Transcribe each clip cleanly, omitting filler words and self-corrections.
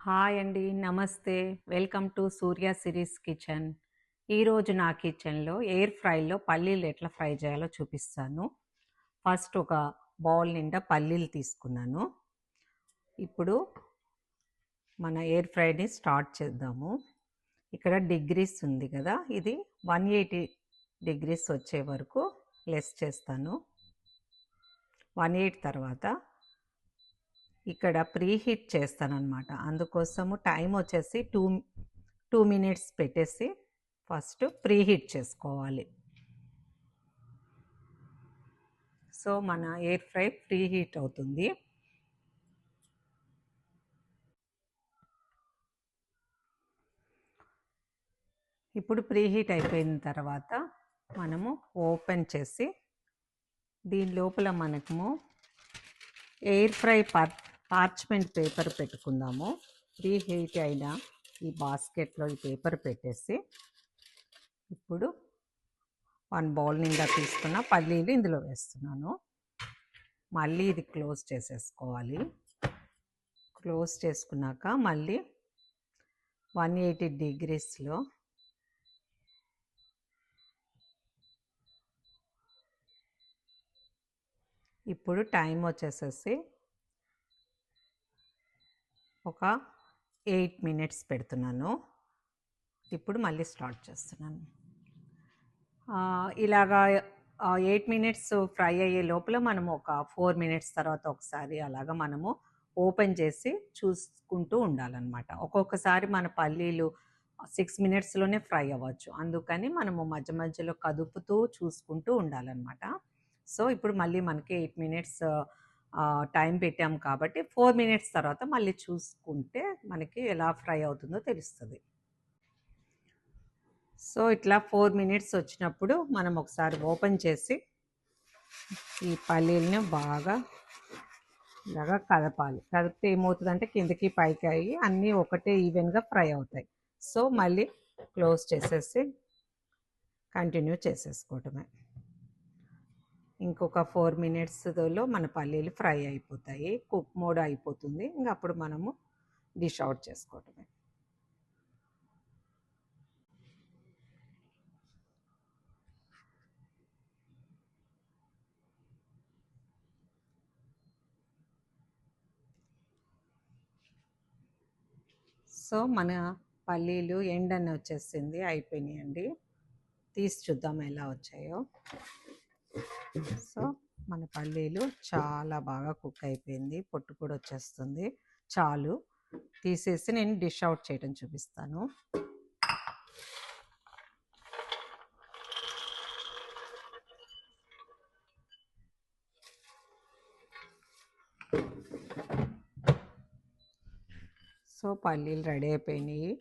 Hi అండి. నమస్తే. Welcome to Surya series kitchen. ఈరోజు నా కిచెన్‌లో ఎయిర్ ఫ్రైలో పల్లీలు ఎట్లా ఫ్రై చేయాలో చూపిస్తాను. ఫస్ట్ ఒక బౌల్ నిండా పల్లీలు తీసుకున్నాను. ఇప్పుడు మన ఎయిర్ ఫ్రైని స్టార్ట్ చేద్దాము. ఇక్కడ డిగ్రీస్ ఉంది కదా, ఇది 180 డిగ్రీస్ వచ్చే వరకు లెస్ చేస్తాను. 180 తర్వాత ఇక్కడ ప్రీహీట్ చేస్తానన్నమాట. అందుకోసము టైం వచ్చేసి 2 మినిట్స్ పెట్టేసి ఫస్ట్ ప్రీహీట్ చేసుకోవాలి. సో మన ఎయిర్ ఫ్రై ప్రీహీట్ అవుతుంది. ఇప్పుడు ప్రీహీట్ అయిపోయిన తర్వాత మనము ఓపెన్ చేసి దీని లోపల మనము ఎయిర్ ఫ్రై పార్చ్మెంట్ పేపర్ పెట్టుకుందాము. ప్రీహీట్ అయిన ఈ బాస్కెట్లో ఈ పేపర్ పెట్టేసి ఇప్పుడు 1 బౌల్ నిండా తీసుకున్న పల్లీలు ఇందులో వేస్తున్నాను. మళ్ళీ ఇది క్లోజ్ చేసేసుకోవాలి. క్లోజ్ చేసుకున్నాక మళ్ళీ 180 డిగ్రీస్లో ఇప్పుడు టైం వచ్చేసేసి ఒక 8 మినిట్స్ పెడుతున్నాను. ఇప్పుడు మళ్ళీ స్టార్ట్ చేస్తున్నాను. ఇలాగా 8 మినిట్స్ ఫ్రై అయ్యే లోపల మనము ఒక 4 మినిట్స్ తర్వాత ఒకసారి అలాగా మనము ఓపెన్ చేసి చూసుకుంటూ ఉండాలన్నమాట. ఒక్కొక్కసారి మన పల్లీలు 6 మినిట్స్లోనే ఫ్రై అవ్వచ్చు. అందుకని మనము మధ్య మధ్యలో కదుపుతూ చూసుకుంటూ ఉండాలన్నమాట. సో ఇప్పుడు మళ్ళీ మనకి 8 మినిట్స్ టైం పెట్టాం కాబట్టి 4 మినిట్స్ తర్వాత మళ్ళీ చూసుకుంటే మనకి ఎలా ఫ్రై అవుతుందో తెలుస్తుంది. సో ఇట్లా 4 మినిట్స్ వచ్చినప్పుడు మనం ఒకసారి ఓపెన్ చేసి ఈ పల్లీలని బాగా ఇలాగా కదపాలి. కదిపితే ఏమవుతుందంటే కిందకి పైకి అయ్యి అన్నీ ఒకటే ఈవెన్గా ఫ్రై అవుతాయి. సో మళ్ళీ క్లోజ్ చేసేసి కంటిన్యూ చేసేసుకోవటమే. ఇంకొక 4 మినిట్స్లో మన పల్లీలు ఫ్రై అయిపోతాయి. కుక్ మోడ్ అయిపోతుంది. ఇంకా అప్పుడు మనము డిష్ అవుట్ చేసుకోవటమే. సో మన పల్లీలు ఎండని వచ్చేసింది, అయిపోయినాయండి. తీసి చూద్దాం ఎలా వచ్చాయో. సో మన పల్లీలు చాలా బాగా కుక్ అయిపోయింది, పొట్టు కూడా వచ్చేస్తుంది. చాలు, తీసేసి నేను డిష్ అవుట్ చేయడం చూపిస్తాను. సో పల్లీలు రెడీ అయిపోయినాయి.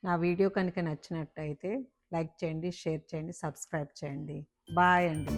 నా వీడియో కనుక నచ్చినట్టయితే లైక్ చేయండి, షేర్ చేయండి, సబ్స్క్రైబ్ చేయండి. బాయ్ అండి.